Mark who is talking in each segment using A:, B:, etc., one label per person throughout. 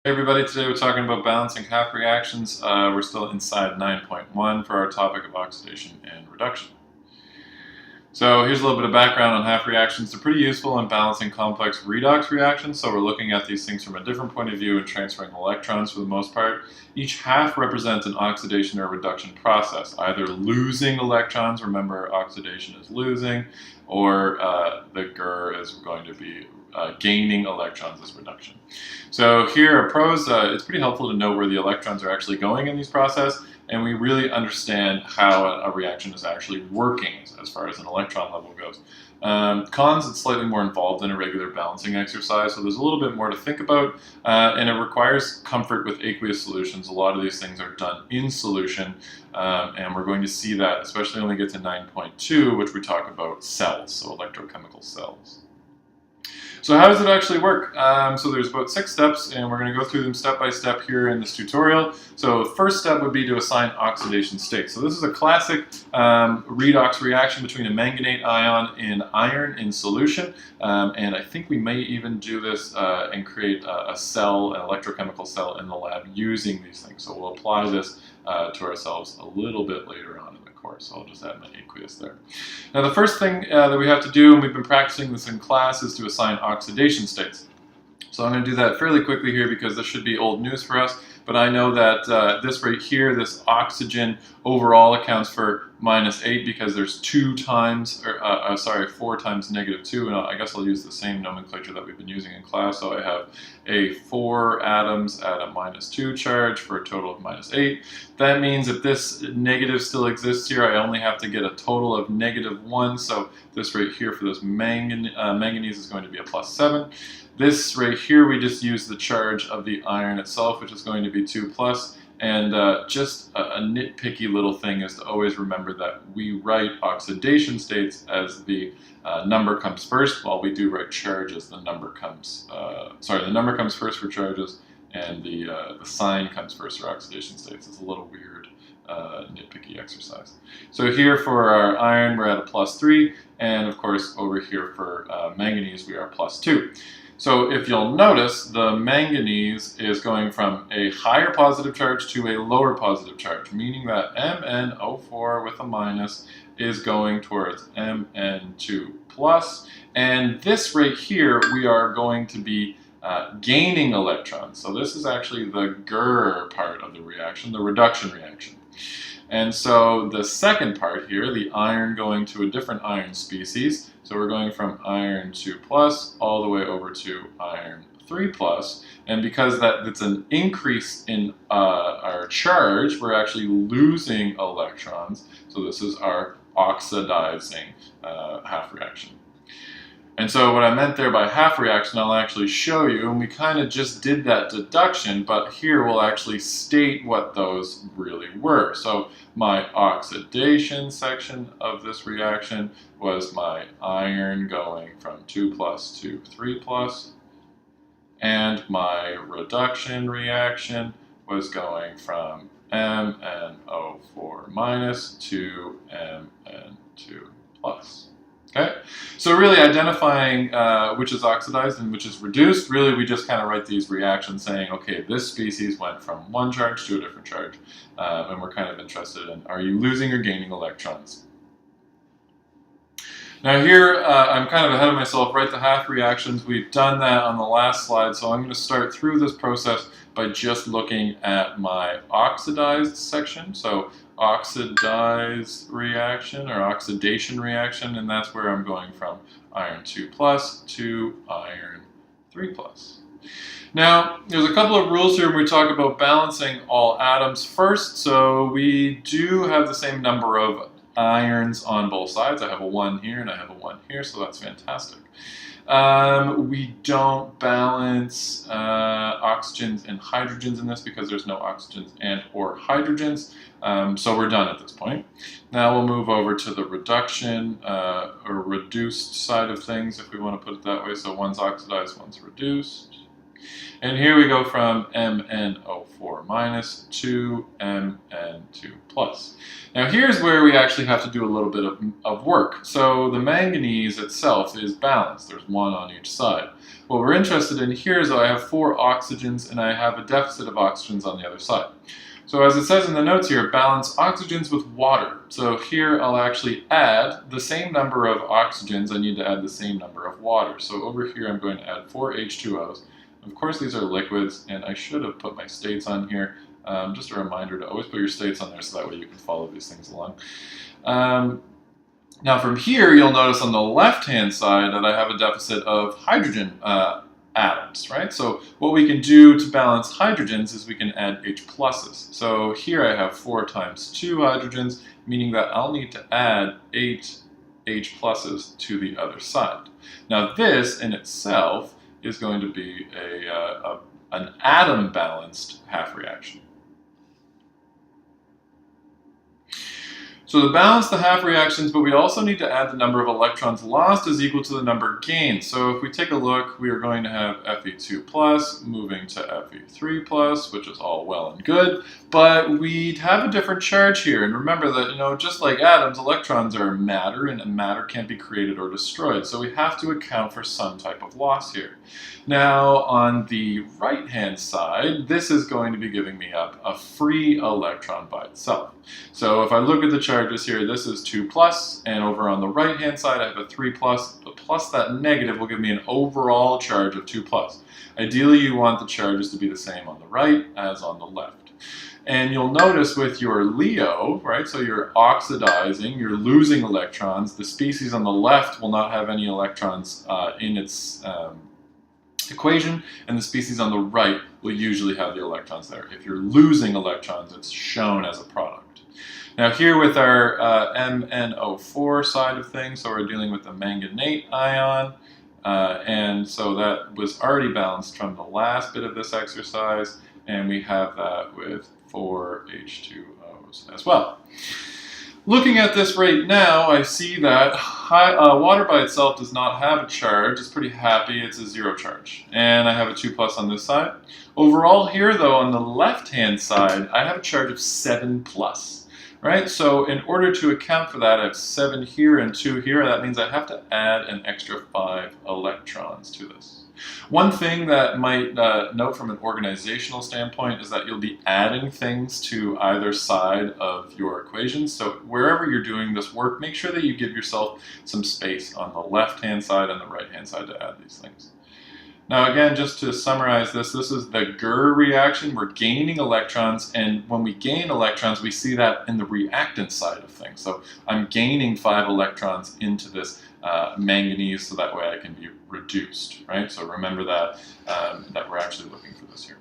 A: Hey everybody, today we're talking about balancing half reactions. We're still inside 9.1 for our topic of oxidation and reduction. So here's a little bit of background on half reactions. They're pretty useful in balancing complex redox reactions, so we're looking at these things from a different point of view and transferring electrons for the most part. Each half represents an oxidation or reduction process, either losing electrons, remember oxidation is losing, or the GR is going to be gaining electrons as reduction. So here at pros, it's pretty helpful to know where the electrons are actually going in these processes, and we really understand how a reaction is actually working as far as an electron level goes. Cons, it's slightly more involved than a regular balancing exercise, so there's a little bit more to think about, and it requires comfort with aqueous solutions. A lot of these things are done in solution, and we're going to see that, especially when we get to 9.2, which we talk about cells, so electrochemical cells. So how does it actually work? So there's about 6 steps, and we're going to go through them step by step here in this tutorial. So the first step would be to assign oxidation state. So this is a classic redox reaction between a manganate ion and iron in solution, and I think we may even do this and create a cell, an electrochemical cell in the lab using these things. So we'll apply this to ourselves a little bit later on in the course. So I'll just add my aqueous there. Now the first thing that we have to do, and we've been practicing this in class, is to assign oxidation states. So I'm going to do that fairly quickly here because this should be old news for us, but I know that this right here, this oxygen overall accounts for -8 because there's 4 times -2, and I guess I'll use the same nomenclature that we've been using in class. So I have 4 atoms at a -2 charge for a total of -8. That means if this negative still exists here, I only have to get a total of -1. So this right here for this manganese is going to be a +7. This right here, we just use the charge of the iron itself, which is going to be 2+. And just a nitpicky little thing is to always remember that we write oxidation states as the number comes first, while we do write charges. The number comes, the number comes first for charges, and the sign comes first for oxidation states. It's a little weird, nitpicky exercise. So here for our iron, we're at a +3, and of course over here for manganese, we are +2. So if you'll notice, the manganese is going from a higher positive charge to a lower positive charge, meaning that MnO4 with a minus is going towards Mn2+. And this right here, we are going to be gaining electrons. So this is actually the GR part of the reaction, the reduction reaction. And so the second part here, the iron going to a different iron species, so we're going from iron 2+ all the way over to iron 3+, and because that's an increase in our charge, we're actually losing electrons, so this is our oxidizing half reaction. And so what I meant there by half reaction, I'll actually show you, and we kind of just did that deduction, but here we'll actually state what those really were. So my oxidation section of this reaction was my iron going from 2+ to 3+, and my reduction reaction was going from MnO4- to Mn2+. Okay, so really identifying which is oxidized and which is reduced, really we just kind of write these reactions saying, okay, this species went from one charge to a different charge, and we're kind of interested in, are you losing or gaining electrons? Now here, I'm kind of ahead of myself, write the half reactions. We've done that on the last slide, so I'm going to start through this process by just looking at my oxidized section. So oxidized reaction or oxidation reaction, and that's where I'm going from iron 2+ to iron 3+. Now, there's a couple of rules here when we talk about balancing all atoms first. So we do have the same number of irons on both sides. I have a 1 here and I have a 1 here, so that's fantastic. We don't balance oxygens and hydrogens in this because there's no oxygens and or hydrogens, so we're done at this point. Now we'll move over to the reduction or reduced side of things, if we want to put it that way. So one's oxidized, one's reduced. And here we go from MnO4 minus to Mn2 plus. Now here's where we actually have to do a little bit of work. So the manganese itself is balanced. There's one on each side. What we're interested in here is that I have 4 oxygens and I have a deficit of oxygens on the other side. So as it says in the notes here, balance oxygens with water. So here I'll actually add the same number of oxygens. I need to add the same number of water. So over here I'm going to add 4 H2Os. Of course these are liquids, and I should have put my states on here. Just a reminder to always put your states on there so that way you can follow these things along. Now from here you'll notice on the left hand side that I have a deficit of hydrogen atoms, right? So what we can do to balance hydrogens is we can add H pluses. So here I have 4 times 2 hydrogens, meaning that I'll need to add 8 H pluses to the other side. Now this in itself is going to be an atom-balanced half reaction. So to balance the half reactions, but we also need to add the number of electrons lost is equal to the number gained. So if we take a look, we are going to have Fe2 plus moving to Fe3 plus, which is all well and good, but we have a different charge here. And remember that, you know, just like atoms, electrons are matter, and matter can't be created or destroyed. So we have to account for some type of loss here. Now on the right-hand side, this is going to be giving me up a free electron by itself. So if I look at the charges here, this is 2 plus, and over on the right-hand side I have a 3 plus, but plus that negative will give me an overall charge of 2 plus. Ideally you want the charges to be the same on the right as on the left. And you'll notice with your LEO, right, so you're oxidizing, you're losing electrons. The species on the left will not have any electrons in its equation, and the species on the right will usually have the electrons there. If you're losing electrons, it's shown as a product. Now here with our MnO4 side of things, so we're dealing with the manganate ion, and so that was already balanced from the last bit of this exercise, and we have that with 4 H2Os as well. Looking at this right now, I see that water by itself does not have a charge. It's pretty happy. It's a 0 charge. And I have a 2 plus on this side. Overall here, though, on the left-hand side, I have a charge of 7 plus. Right? So in order to account for that, I have 7 here and 2 here. That means I have to add an extra 5 electrons to this. One thing that might note from an organizational standpoint is that you'll be adding things to either side of your equations. So wherever you're doing this work, make sure that you give yourself some space on the left-hand side and the right-hand side to add these things. Now again, just to summarize this is the GER reaction. We're gaining electrons, and when we gain electrons, we see that in the reactant side of things. So I'm gaining 5 electrons into this manganese, so that way I can be reduced, right? So remember that, that we're actually looking for this here.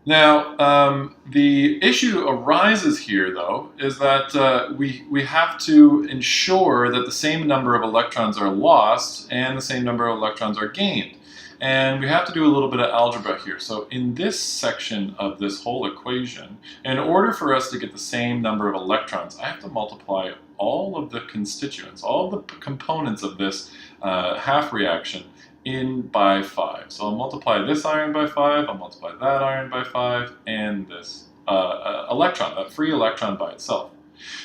A: Now, the issue arises here, though, is that we have to ensure that the same number of electrons are lost and the same number of electrons are gained. And we have to do a little bit of algebra here. So in this section of this whole equation, in order for us to get the same number of electrons, I have to multiply all of the constituents, all of the components of this half reaction by 5. So I'll multiply this iron by 5, I'll multiply that iron by 5, and this electron, that free electron by itself.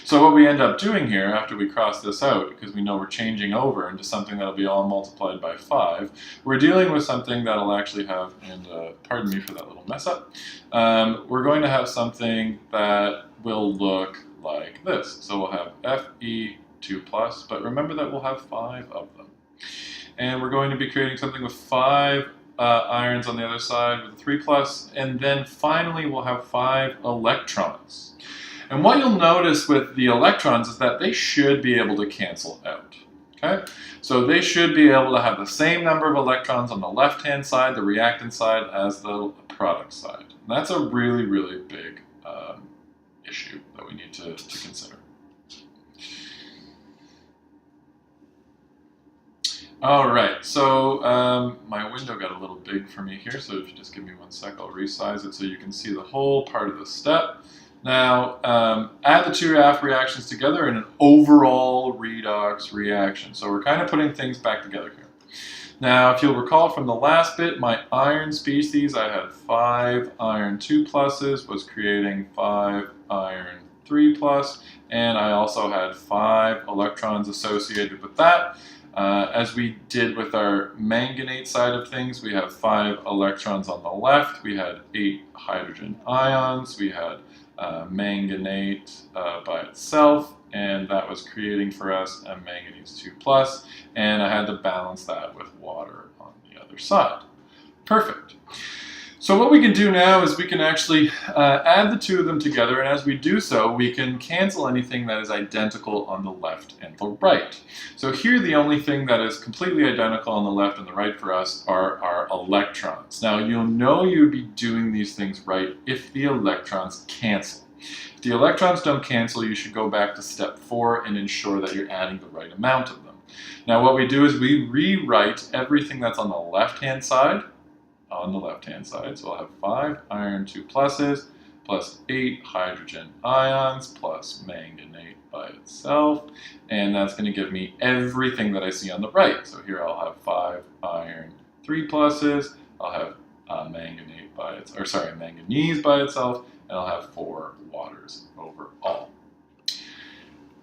A: So what we end up doing here, after we cross this out, because we know we're changing over into something that'll be all multiplied by 5, we're dealing with something that'll actually have, and pardon me for that little mess up, we're going to have something that will look like this. So we'll have Fe2 plus, but remember that we'll have 5 of them. And we're going to be creating something with 5 irons on the other side with a 3 plus, and then finally we'll have 5 electrons. And what you'll notice with the electrons is that they should be able to cancel out. Okay? So they should be able to have the same number of electrons on the left-hand side, the reactant side, as the product side. And that's a really, really big issue that we need to consider. All right, so my window got a little big for me here, so if you just give me 1 sec, I'll resize it so you can see the whole part of the step. Now, add the 2 half reactions together in an overall redox reaction. So we're kind of putting things back together here. Now, if you'll recall from the last bit, my iron species, I had 5 iron 2 pluses, was creating 5 iron 3 plus, and I also had 5 electrons associated with that. As we did with our manganate side of things, we have 5 electrons on the left, we had 8 hydrogen ions, we had manganate by itself, and that was creating for us a manganese 2 plus, and I had to balance that with water on the other side. Perfect. So what we can do now is we can actually add the two of them together, and as we do so, we can cancel anything that is identical on the left and the right. So here the only thing that is completely identical on the left and the right for us are our electrons. Now you'll know you'd be doing these things right if the electrons cancel. If the electrons don't cancel, you should go back to step 4 and ensure that you're adding the right amount of them. Now what we do is we rewrite everything that's on the left-hand side. So I'll have 5 iron 2 pluses plus 8 hydrogen ions plus manganate by itself, and that's going to give me everything that I see on the right. So here I'll have 5 iron 3 pluses, I'll have manganese by itself, and I'll have 4 waters overall.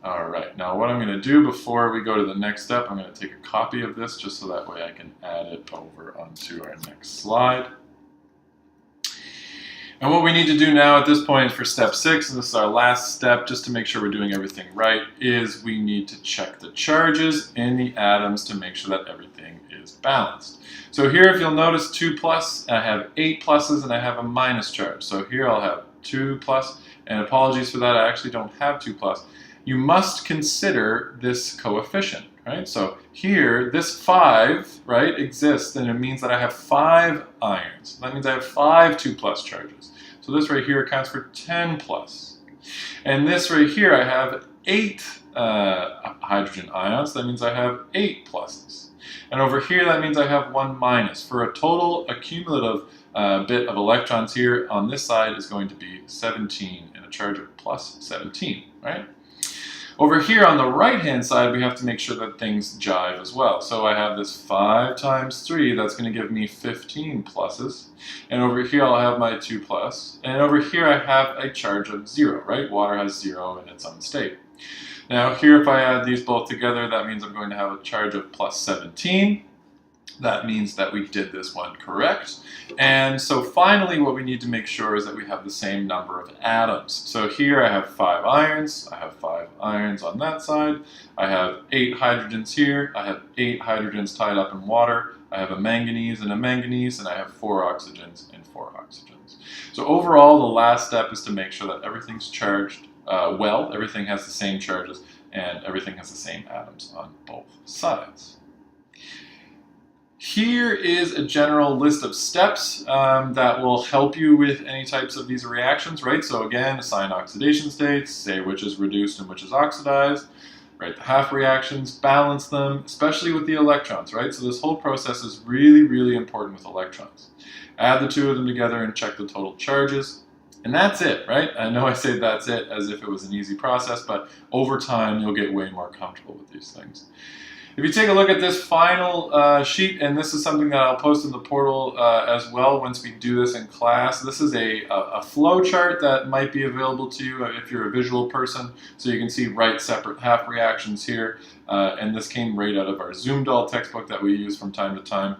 A: Alright, now what I'm going to do before we go to the next step, I'm going to take a copy of this just so that way I can add it over onto our next slide. And what we need to do now at this point for step 6, and this is our last step just to make sure we're doing everything right, is we need to check the charges in the atoms to make sure that everything is balanced. So here if you'll notice 2 plus, I have 8 pluses and I have a minus charge. So here I'll have 2 plus, and apologies for that, I actually don't have 2 plus. You must consider this coefficient, right? So here, this 5, right, exists, and it means that I have 5 irons. That means I have 5 2 plus charges. So this right here accounts for 10 plus. And this right here, I have 8 hydrogen ions. That means I have 8 pluses. And over here, that means I have 1 minus. For a total accumulative bit of electrons here on this side is going to be 17, and a charge of plus 17, right? Over here on the right-hand side, we have to make sure that things jive as well. So I have this 5 times 3, that's going to give me 15 pluses. And over here I'll have my 2 plus. And over here I have a charge of 0, right? Water has 0 in its own state. Now here if I add these both together, that means I'm going to have a charge of plus 17. That means that we did this one correct. And so finally what we need to make sure is that we have the same number of atoms. So here I have 5 irons, I have 5 irons on that side, I have 8 hydrogens here, I have 8 hydrogens tied up in water, I have a manganese, and I have 4 oxygens and 4 oxygens. So overall the last step is to make sure that everything's charged well, everything has the same charges, and everything has the same atoms on both sides. Here is a general list of steps that will help you with any types of these reactions, right? So again, assign oxidation states, say which is reduced and which is oxidized, write the half reactions, balance them, especially with the electrons, right? So this whole process is really, really important with electrons. Add the two of them together and check the total charges. And that's it, right? I know I say that's it as if it was an easy process, but over time you'll get way more comfortable with these things. If you take a look at this final sheet, and this is something that I'll post in the portal as well once we do this in class, this is a flow chart that might be available to you if you're a visual person, so you can see right separate half reactions here, and this came right out of our Zoom doll textbook that we use from time to time,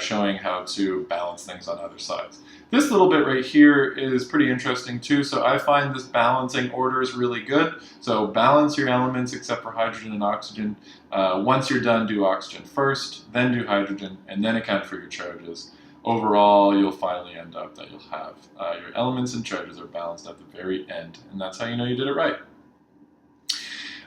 A: showing how to balance things on other sides. This little bit right here is pretty interesting too, so I find this balancing order is really good. So balance your elements except for hydrogen and oxygen. Once you're done, do oxygen first, then do hydrogen, and then account for your charges. Overall, you'll finally end up that you'll have your elements and charges are balanced at the very end, and that's how you know you did it right.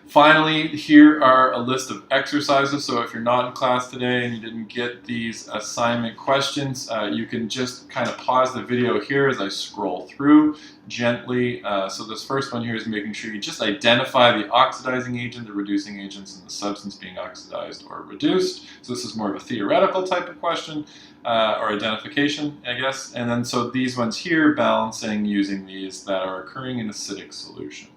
A: Finally, here are a list of exercises, so if you're not in class today and you didn't get these assignment questions, you can just kind of pause the video here as I scroll through gently. So this first one here is making sure you just identify the oxidizing agent, the reducing agents, and the substance being oxidized or reduced. So this is more of a theoretical type of question, or identification, I guess. And then so these ones here, balancing using these that are occurring in acidic solution.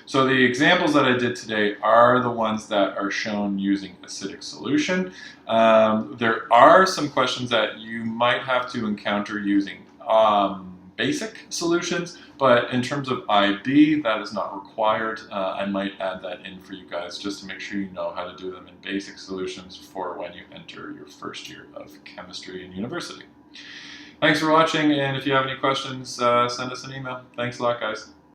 A: So the examples that I did today are the ones that are shown using acidic solution. There are some questions that you might have to encounter using basic solutions, but in terms of IB, that is not required. I might add that in for you guys just to make sure you know how to do them in basic solutions for when you enter your first year of chemistry in university. Thanks for watching, and if you have any questions, send us an email. Thanks a lot, guys.